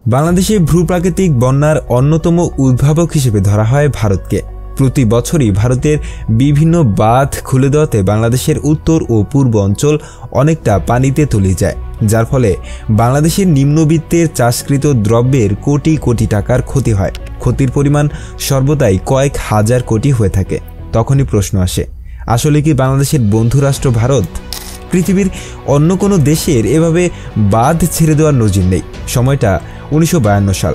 বাংলাদেশে ভূপ্রাকৃতিক বন্যার অন্যতম উদ্ভাবক হিসেবে ধরা হয় ভারতকে। প্রতি বছরই ভারতের বিভিন্ন বাঁধ খুলে দেওয়াতে বাংলাদেশের উত্তর ও পূর্ব অঞ্চল অনেকটা পানিতে তলিয়ে যায়, যার ফলে বাংলাদেশের নিম্নবিত্তের চাষকৃত দ্রব্যের কোটি কোটি টাকার ক্ষতি হয়। ক্ষতির পরিমাণ সর্বদাই কয়েক হাজার কোটি হয়ে থাকে। তখনই প্রশ্ন আসে, আসলে কি বাংলাদেশের বন্ধুরাষ্ট্র ভারত? পৃথিবীর অন্য কোনো দেশের এভাবে বাঁধ ছেড়ে দেওয়ার নজির নেই। সময়টা 1952 সাল।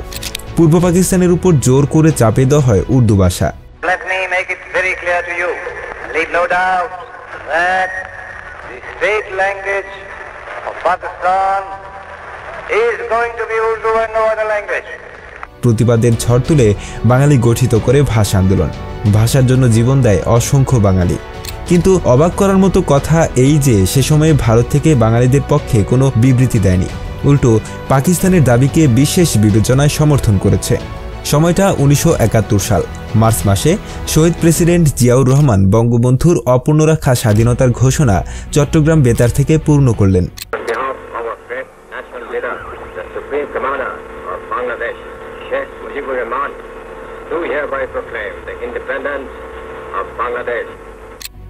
পূর্ব পাকিস্তানের উপর জোর করে চাপিয়ে দেওয়া হয় উর্দু ভাষা। Let me make it very clear to you, leave no doubt that the state language of Pakistan is going to be Urdu and no other language. প্রতিবাদের ঝড় তুলে বাঙালি গঠিত করে ভাষা আন্দোলন। ভাষার জন্য জীবন দেয় অসংখ্য বাঙালি। কিন্তু অবাক করার মতো কথা এই যে সে সময়ে ভারত থেকে বাঙালিদের পক্ষে কোনো বিবৃতি দেয়নি, উল্টো পাকিস্তানের দাবিকে বিশেষ বিবেচনায় সমর্থন করেছে। সময়টা 1971 সাল। মার্চ মাসে শহীদ প্রেসিডেন্ট জিয়াউর রহমান বঙ্গবন্ধুর অপূর্ণ রাখা স্বাধীনতার ঘোষণা চট্টগ্রাম বেতার থেকে পূর্ণ করলেন।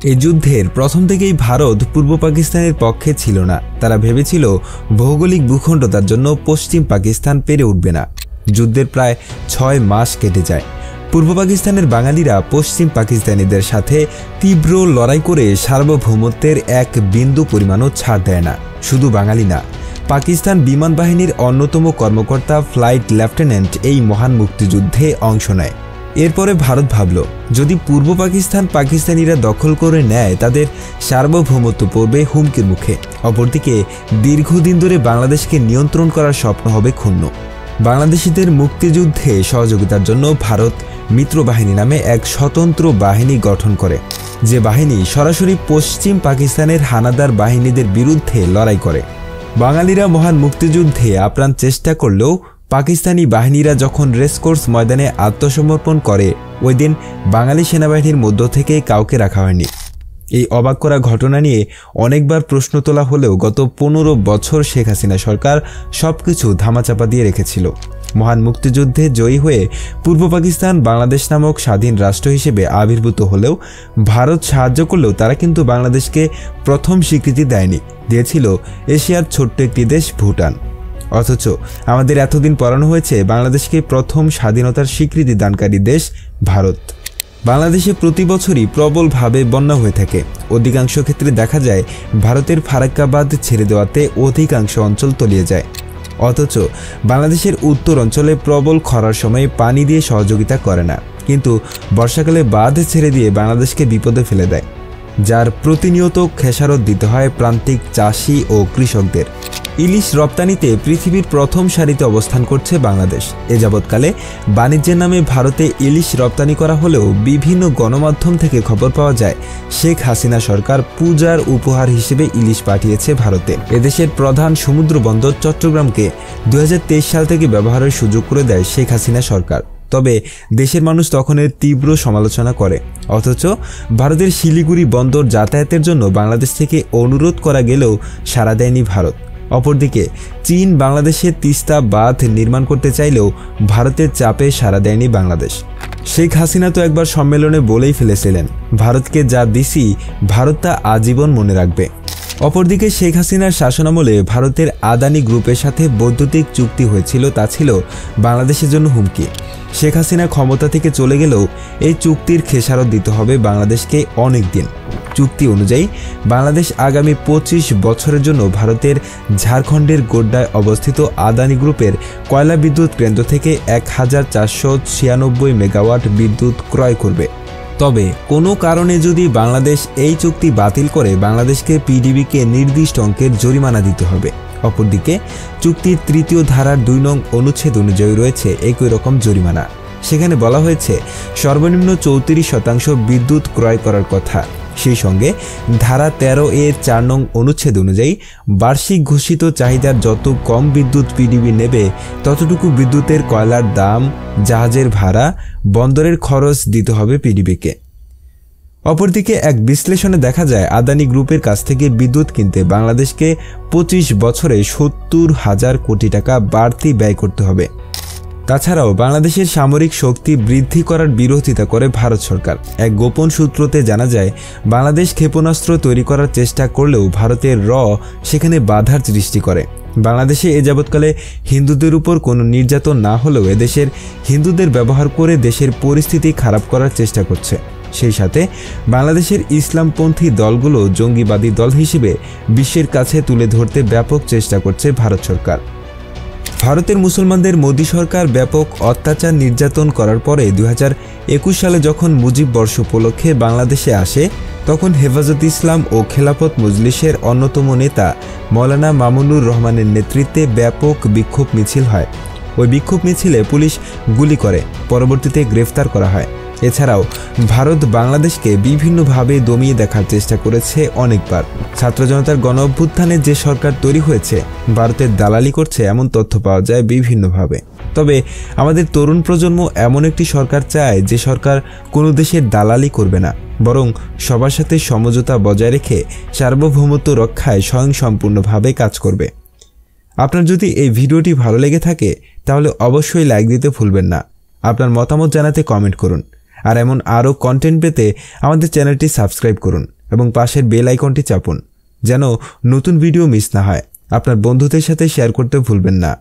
এই যুদ্ধের প্রথম থেকেই ভারত পূর্ব পাকিস্তানের পক্ষে ছিল না। তারা ভেবেছিল ভৌগোলিক ভূখণ্ডতার জন্য পশ্চিম পাকিস্তান পেরে উঠবে না। যুদ্ধের প্রায় 6 মাস কেটে যায়। পূর্ব পাকিস্তানের বাঙালিরা পশ্চিম পাকিস্তানিদের সাথে তীব্র লড়াই করে সার্বভৌমত্বের এক বিন্দু পরিমাণও ছাড় দেয় না। শুধু বাঙালি না, পাকিস্তান বিমান বাহিনীর অন্যতম কর্মকর্তা ফ্লাইট লেফটেন্যান্ট এই মহান মুক্তিযুদ্ধে অংশ নেয়। এরপরে ভারত ভাবল, যদি পূর্ব পাকিস্তানিরা দখল করে নেয় তাদের সার্বভৌমত্ব পড়বে হুমকির মুখে। অপরদিকে দীর্ঘদিন ধরে বাংলাদেশকে নিয়ন্ত্রণ করার স্বপ্ন হবে ক্ষুণ্ণ। বাংলাদেশিদের মুক্তিযুদ্ধে সহযোগিতার জন্য ভারত মিত্রবাহিনী নামে এক স্বতন্ত্র বাহিনী গঠন করে, যে বাহিনী সরাসরি পশ্চিম পাকিস্তানের হানাদার বাহিনীদের বিরুদ্ধে লড়াই করে। বাঙালিরা মহান মুক্তিযুদ্ধে আপ্রাণ চেষ্টা করলেও পাকিস্তানি বাহিনীরা যখন রেসকোর্স ময়দানে আত্মসমর্পণ করে, ওই দিন বাঙালি সেনাবাহিনীর মধ্য থেকে কাউকে রাখা হয়নি। এই অবাক করা ঘটনা নিয়ে অনেকবার প্রশ্ন তোলা হলেও গত 15 বছর শেখ হাসিনা সরকার সবকিছু ধামাচাপা দিয়ে রেখেছিল। মহান মুক্তিযুদ্ধে জয়ী হয়ে পূর্ব পাকিস্তান বাংলাদেশ নামক স্বাধীন রাষ্ট্র হিসেবে আবির্ভূত হলেও ভারত সাহায্য করলেও তারা কিন্তু বাংলাদেশকে প্রথম স্বীকৃতি দেয়নি, দিয়েছিল এশিয়ার ছোট্ট একটি দেশ ভুটান। অথচ আমাদের এতদিন পড়ানো হয়েছে বাংলাদেশকে প্রথম স্বাধীনতার স্বীকৃতি দানকারী দেশ ভারত। বাংলাদেশে প্রতি বছরই প্রবলভাবে বন্যা হয়ে থাকে। অধিকাংশ ক্ষেত্রে দেখা যায় ভারতের ফারাক্কা বাঁধ ছেড়ে দেওয়াতে অধিকাংশ অঞ্চল তলিয়ে যায়। অথচ বাংলাদেশের উত্তর অঞ্চলে প্রবল খরার সময় পানি দিয়ে সহযোগিতা করে না, কিন্তু বর্ষাকালে বাঁধ ছেড়ে দিয়ে বাংলাদেশকে বিপদে ফেলে দেয়, যার প্রতিনিয়ত খেসারত দিতে হয় প্রান্তিক চাষি ও কৃষকদের। ইলিশ রপ্তানিতে পৃথিবীর প্রথম সারিতে অবস্থান করছে বাংলাদেশ। এ যাবৎকালে বাণিজ্যের নামে ভারতে ইলিশ রপ্তানি করা হলেও বিভিন্ন গণমাধ্যম থেকে খবর পাওয়া যায় শেখ হাসিনা সরকার পূজার উপহার হিসেবে ইলিশ পাঠিয়েছে ভারতে। এদেশের প্রধান সমুদ্র বন্দর চট্টগ্রামকে 2023 সাল থেকে ব্যবহারের সুযোগ করে দেয় শেখ হাসিনা সরকার। তবে দেশের মানুষ তখন এর তীব্র সমালোচনা করে। অথচ ভারতের শিলিগুড়ি বন্দর যাতায়াতের জন্য বাংলাদেশ থেকে অনুরোধ করা গেলেও সাড়া দেয়নি ভারত। অপরদিকে চীন বাংলাদেশে তিস্তা বাঁধ নির্মাণ করতে চাইলেও ভারতের চাপে সাড়া দেয়নি বাংলাদেশ। শেখ হাসিনা তো একবার সম্মেলনে বলেই ফেলেছিলেন, ভারতকে যা দিছি ভারত তা আজীবন মনে রাখবে। অপরদিকে শেখ হাসিনার শাসনামলে ভারতের আদানি গ্রুপের সাথে বৈদ্যুতিক চুক্তি হয়েছিল, তা ছিল বাংলাদেশের জন্য হুমকি। শেখ হাসিনা ক্ষমতা থেকে চলে গেলেও এই চুক্তির খেসারত দিতে হবে বাংলাদেশকে অনেক দিন। চুক্তি অনুযায়ী বাংলাদেশ আগামী 25 বছরের জন্য ভারতের ঝাড়খণ্ডের গোড্ডায় অবস্থিত আদানি গ্রুপের কয়লা বিদ্যুৎ কেন্দ্র থেকে 1496 মেগাওয়াট বিদ্যুৎ ক্রয় করবে। তবে কোনো কারণে যদি বাংলাদেশ এই চুক্তি বাতিল করে, বাংলাদেশকে পিডিবিকে নির্দিষ্ট অঙ্কের জরিমানা দিতে হবে। অপরদিকে চুক্তির 3য় ধারার 2 নং অনুচ্ছেদ অনুযায়ী রয়েছে একই রকম জরিমানা। সেখানে বলা হয়েছে সর্বনিম্ন 34% বিদ্যুৎ ক্রয় করার কথা। সেই সঙ্গে ধারা 13 এর 4 নং অনুচ্ছেদ অনুযায়ী বার্ষিক ঘোষিত চাহিদার যত কম বিদ্যুৎ পিডিবি নেবে ততটুকু বিদ্যুতের কয়লার দাম, জাহাজের ভাড়া, বন্দরের খরচ দিতে হবে পিডিবিকে। অপরদিকে এক বিশ্লেষণে দেখা যায় আদানি গ্রুপের কাছ থেকে বিদ্যুৎ কিনতে বাংলাদেশকে 25 বছরে 70,000 কোটি টাকা বাড়তি ব্যয় করতে হবে। তাছাড়াও বাংলাদেশের সামরিক শক্তি বৃদ্ধি করার বিরোধিতা করে ভারত সরকার। এক গোপন সূত্রতে জানা যায় বাংলাদেশ ক্ষেপণাস্ত্র তৈরি করার চেষ্টা করলেও ভারতের সেখানে বাধার সৃষ্টি করে। বাংলাদেশে এ যাবৎকালে হিন্দুদের উপর কোনো নির্যাতন না হলেও এদেশের হিন্দুদের ব্যবহার করে দেশের পরিস্থিতি খারাপ করার চেষ্টা করছে। সেই সাথে বাংলাদেশের ইসলামপন্থী দলগুলো জঙ্গিবাদী দল হিসেবে বিশ্বের কাছে তুলে ধরতে ব্যাপক চেষ্টা করছে ভারত সরকার। ভারতের মুসলমানদের মোদী সরকার ব্যাপক অত্যাচার নির্যাতন করার পরে 2021 সালে যখন মুজিব বর্ষ উপলক্ষে বাংলাদেশে আসে তখন হেফাজত ইসলাম ও খেলাফত মজলিসের অন্যতম নেতা মৌলানা মামুনুর রহমানের নেতৃত্বে ব্যাপক বিক্ষোভ মিছিল হয়। ওই বিক্ষোভ মিছিলে পুলিশ গুলি করে, পরবর্তীতে গ্রেফতার করা হয়। এছাড়াও ভারত বাংলাদেশকে বিভিন্নভাবে দমিয়ে দেখার চেষ্টা করেছে অনেকবার। ছাত্র জনতার গণ অভ্যুত্থানে যে সরকার তৈরি হয়েছে ভারতের দালালি করছে এমন তথ্য পাওয়া যায় বিভিন্নভাবে। তবে আমাদের তরুণ প্রজন্ম এমন একটি সরকার চায় যে সরকার কোনো দেশের দালালি করবে না, বরং সবার সাথে সমঝোতা বজায় রেখে সার্বভৌমত্ব রক্ষায় স্বয়ংসম্পূর্ণভাবে কাজ করবে। আপনার যদি এই ভিডিওটি ভালো লেগে থাকে তাহলে অবশ্যই লাইক দিতে ভুলবেন না। আপনার মতামত জানাতে কমেন্ট করুন। আর এমন আরও কন্টেন্ট পেতে আমাদের চ্যানেলটি সাবস্ক্রাইব করুন এবং পাশের বেল আইকনটি চাপুন যেন নতুন ভিডিও মিস না হয়। আপনার বন্ধুদের সাথে শেয়ার করতে ভুলবেন না।